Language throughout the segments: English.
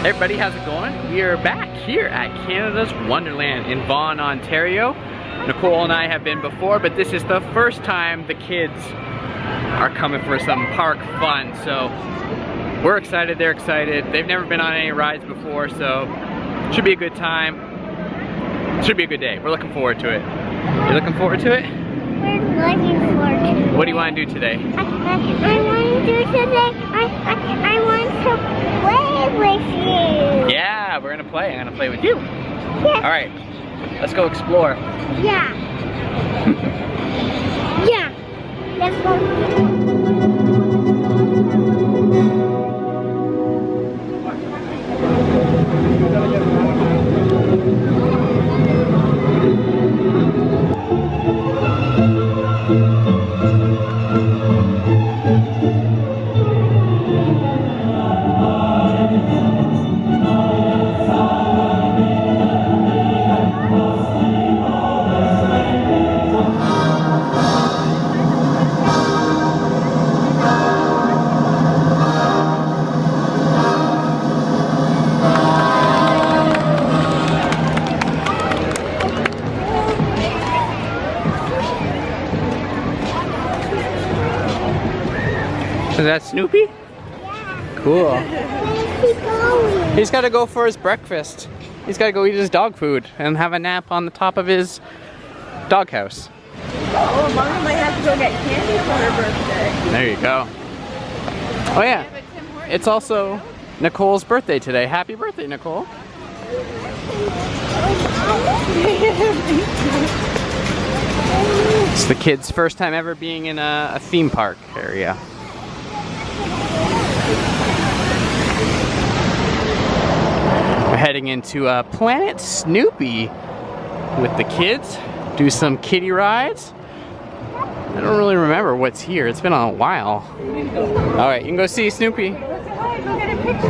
Hey everybody, how's it going? We are back here at Canada's Wonderland in Vaughan, Ontario. Nicole and I have been before, but this is the first time the kids are coming for some park fun. So we're excited, they're excited. They've never been on any rides before, so it should be a good time. It should be a good day. We're looking forward to it. You looking forward to it? We're looking forward to it. What do you want to do today? I want to play with you. Yeah, we're gonna play. I'm gonna play with you. Yeah. All right, let's go explore. Yeah. Yeah. Let's go. Is that Snoopy? Yeah. Cool. Where's he going? He's got to go for his breakfast. He's got to go eat his dog food and have a nap on the top of his doghouse. Oh, Mommy might have to go get candy for her birthday. There you go. Oh yeah, it's also Nicole's birthday today. Happy birthday, Nicole. It's the kids' first time ever being in a theme park area. We're heading into Planet Snoopy with the kids. Do some kiddie rides. I don't really remember what's here. It's been a while. All right, you can go see Snoopy. Go get a picture.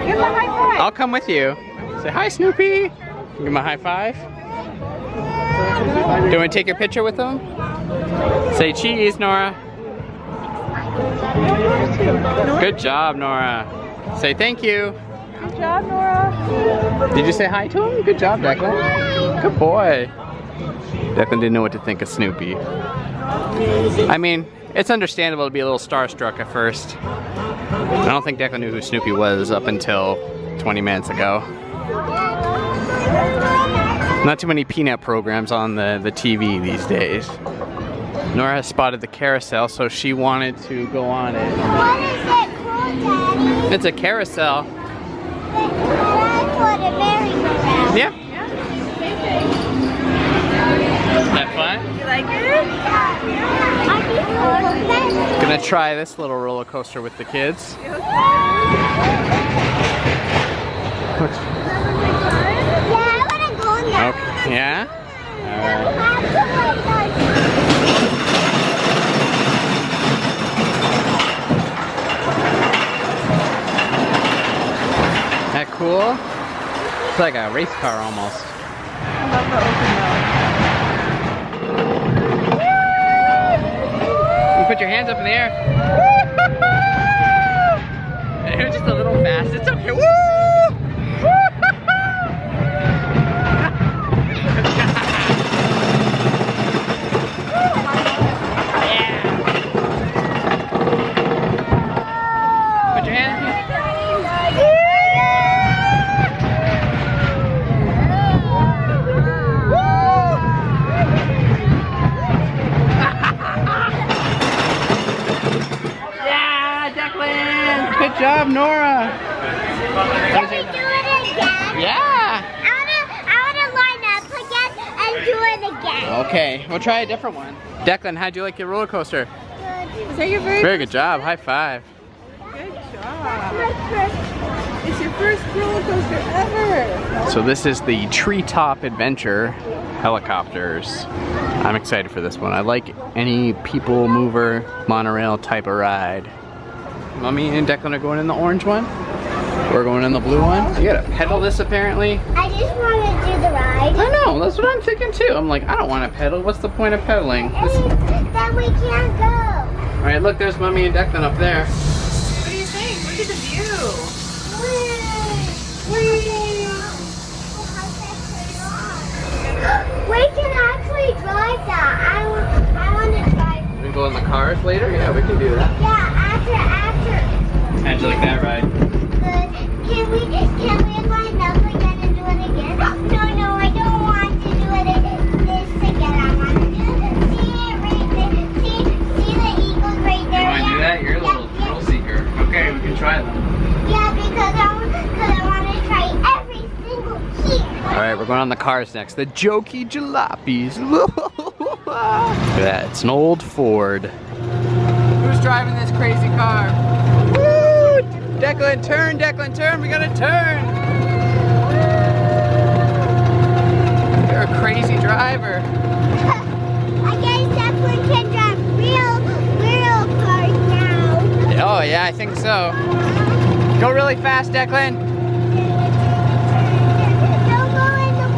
Give him a high five. I'll come with you. Say hi, Snoopy. Give him a high five. Do you want to take your picture with him? Say cheese, Nora. Good job, Nora. Say thank you. Good job, Nora. Did you say hi to him? Good job, Declan. Good boy. Declan didn't know what to think of Snoopy. I mean, it's understandable to be a little starstruck at first. I don't think Declan knew who Snoopy was up until 20 minutes ago. Not too many peanut programs on the TV these days. Nora has spotted the carousel, so she wanted to go on it. What is it called, Daddy? It's a carousel. That's what a merry-go-round. Yeah. That fun? You like it? Gonna try this little roller coaster with the kids. Yeah, I want to go on that. Okay. Yeah? Alright. That cool? It's like a race car almost. I love the open mouth. You put your hands up in the air. It was just a little fast. It's okay. Woo! Put your hands. Good job, Nora. Can we do it again? Yeah. I want to line up again and do it again. Okay, we'll try a different one. Declan, how'd you like your roller coaster? Is that your Very good job. High five. Good job. It's your first roller coaster ever. So this is the Treetop Adventure helicopters. I'm excited for this one. I like any people mover monorail type of ride. Mommy and Declan are going in the orange one. We're going in the blue one. You gotta pedal this apparently. I just want to do the ride. I know, that's what I'm thinking too. I'm like, I don't want to pedal. What's the point of pedaling? Then we can't go. All right, look, there's Mommy and Declan up there. What do you think? Look at the view. We can actually drive that. I want to drive. We can go in the cars later? Yeah, we can do that. Yeah, after. How'd you like that ride? Good. Can we line up again and do it again? No, I don't want to do it this again. I want to do it. See it right there. See the eagles right there. You want to do that? You're a little thrill seeker. Okay, we can try them. Yeah, because I want to try every single here. Alright, we're going on the cars next. The Jokey Jalopies. Look at that. It's an old Ford. Who's driving this crazy car? Woo! Declan, turn, we gotta turn! You're a crazy driver. I guess Declan can drive real cars now. Oh yeah, I think so. Go really fast, Declan. Don't go in the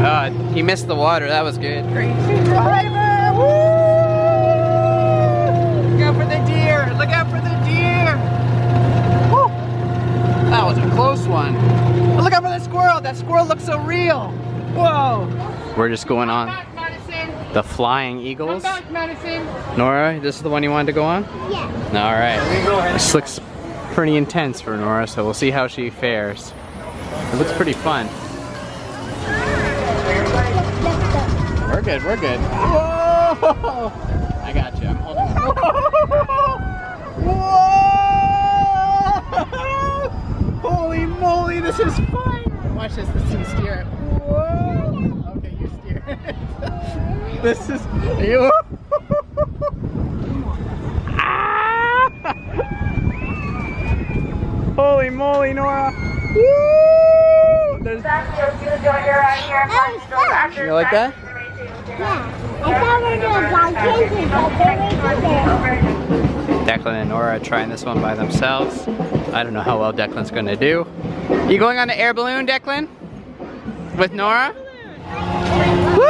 water. He missed the water, that was good. Crazy driver. Woo! Look out for the deer! Look out for the deer! Woo! That was a close one. Oh, look out for the squirrel! That squirrel looks so real! Whoa! We're just going on the Flying Eagles. Nora, this is the one you wanted to go on? Yeah. Alright. This looks pretty intense for Nora, so we'll see how she fares. It looks pretty fun. We're good, we're good. Whoa! I got you, I'm holding you. Whoa! Holy moly, this is fun! Watch this, this is steer. Whoa! Okay, you steer. This is you. Holy moly, Nora! Woo! There's... You like that? Yeah. I thought we were doing blonde cases, but they're right there. Declan and Nora are trying this one by themselves. I don't know how well Declan's gonna do. You going on the air balloon, Declan? With Nora? Woo!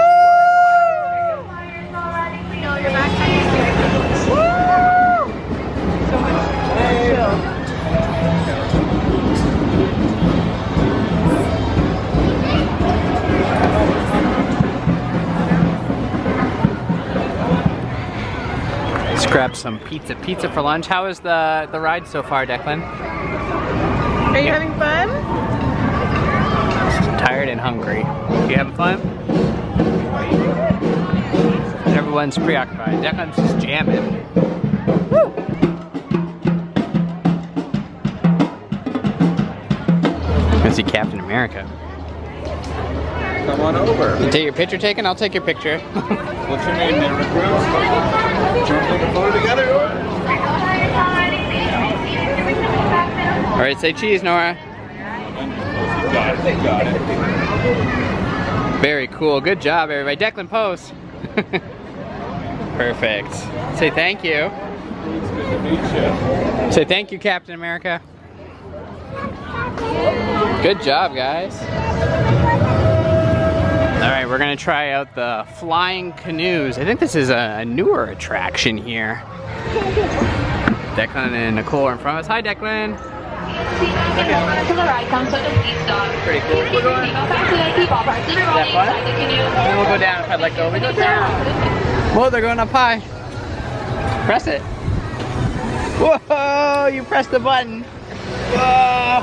Let's grab some pizza. Pizza for lunch. How is the ride so far, Declan? Are you having fun? Tired and hungry. You having fun? Everyone's preoccupied. Declan's just jamming. Woo! I see Captain America. Come on over. You take your picture taken? I'll take your picture. What's your name there, recruit? Do you want to take a photo together? Alright, say cheese, Nora. Got it. Very cool. Good job, everybody. Declan, pose. Perfect. Say thank you. It's good to meet you. Say thank you, Captain America. Good job, guys. Alright, we're gonna try out the flying canoes. I think this is a newer attraction here. Declan and Nicole are in front of us. Hi, Declan. Pretty cool. We're going. Is that fun? Then we'll go down if I'd like to. We go down. Whoa, they're going up high. Press it. Whoa, you pressed the button. Whoa.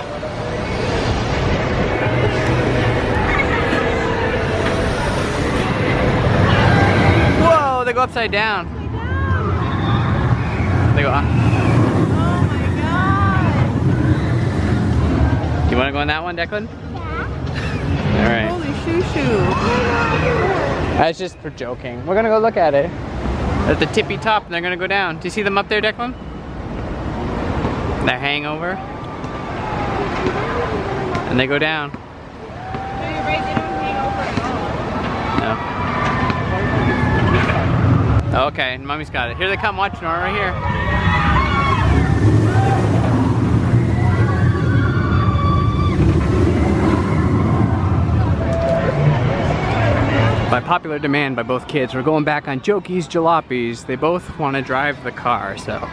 Whoa, they go upside down. They go up. You want to go on that one, Declan? Yeah. Alright. Holy shoo-shoo. That's just for joking. We're gonna go look at it. At the tippy top, and they're gonna go down. Do you see them up there, Declan? They're hangover. And they go down. No, you're right, they don't hang over at all. No. Okay, Mommy's got it. Here they come, watch Nora, right here. By popular demand by both kids, we're going back on Jokey's Jalopies. They both want to drive the car, so. Go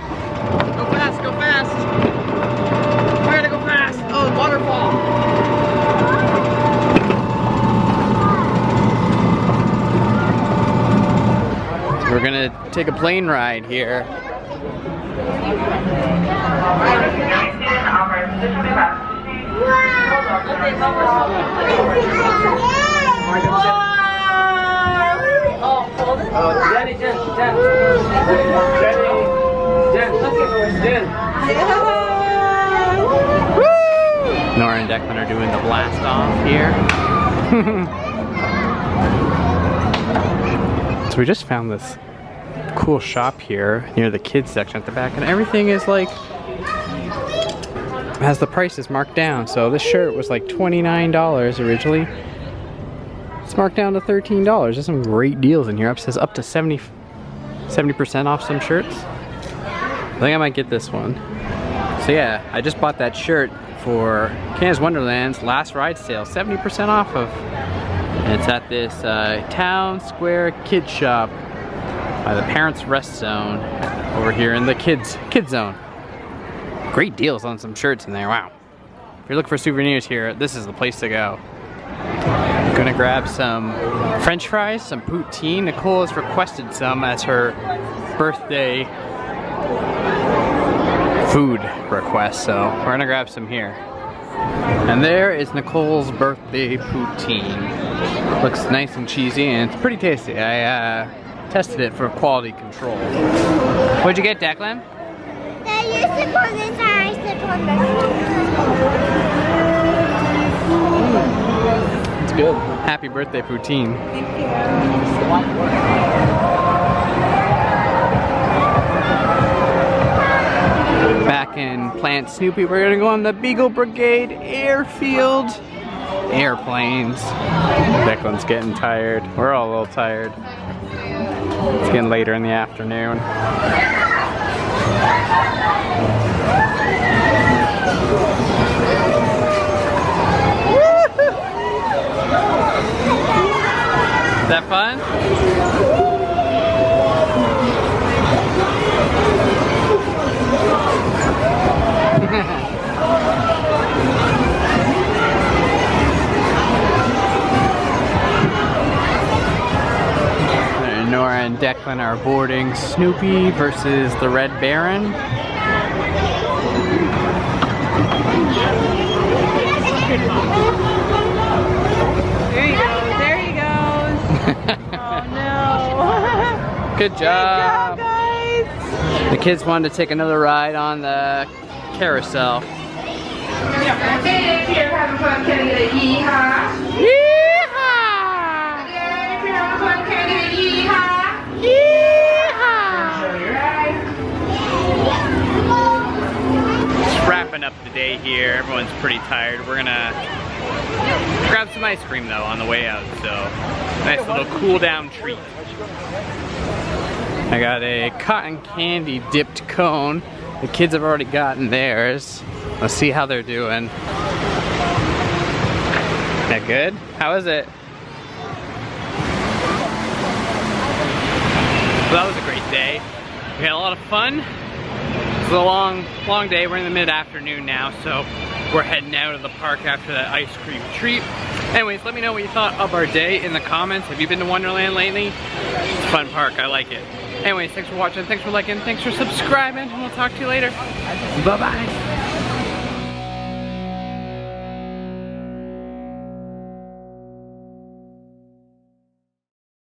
fast, go fast! Where waterfall. So we're gonna take a plane ride here. Nora and Declan are doing the blast off here. So we just found this cool shop here near the kids section at the back, and everything is like, has the prices marked down. So this shirt was like $29 originally. It's marked down to $13. There's some great deals in here. It says up to 70% off some shirts. I think I might get this one. So yeah, I just bought that shirt for Canada's Wonderland's last ride sale, 70% off of. And it's at this Town Square Kids Shop by the Parents Rest Zone over here in the kids zone. Great deals on some shirts in there, wow. If you're looking for souvenirs here, this is the place to go. I'm gonna grab some French fries, some poutine. Nicole has requested some as her birthday food request, so we're gonna grab some here. And there is Nicole's birthday poutine. Looks nice and cheesy and it's pretty tasty. I tested it for quality control. What'd you get, Declan? You sip on this, I sip on this. It's good. Happy birthday poutine. Thank you. Back in Planet Snoopy, we're gonna go on the Beagle Brigade airfield. Airplanes. Declan's getting tired. We're all a little tired. It's getting later in the afternoon. Is that fun? Nora and Declan are boarding Snoopy versus the Red Baron. There he goes. There he goes. Oh no. Good job. Good job, guys. The kids wanted to take another ride on the carousel. Just wrapping up the day here. Everyone's pretty tired. We're gonna grab some ice cream though on the way out, so nice little cool down treat. I got a cotton candy dipped cone. The kids have already gotten theirs. Let's see how they're doing. That good? How is it? Well, that was a great day. We had a lot of fun. It was a long day. We're in the mid-afternoon now, so we're heading out of the park after that ice cream treat. Anyways, let me know what you thought of our day in the comments. Have you been to Wonderland lately? It's a fun park. I like it. Anyways, thanks for watching. Thanks for liking. Thanks for subscribing. And we'll talk to you later. Bye-bye.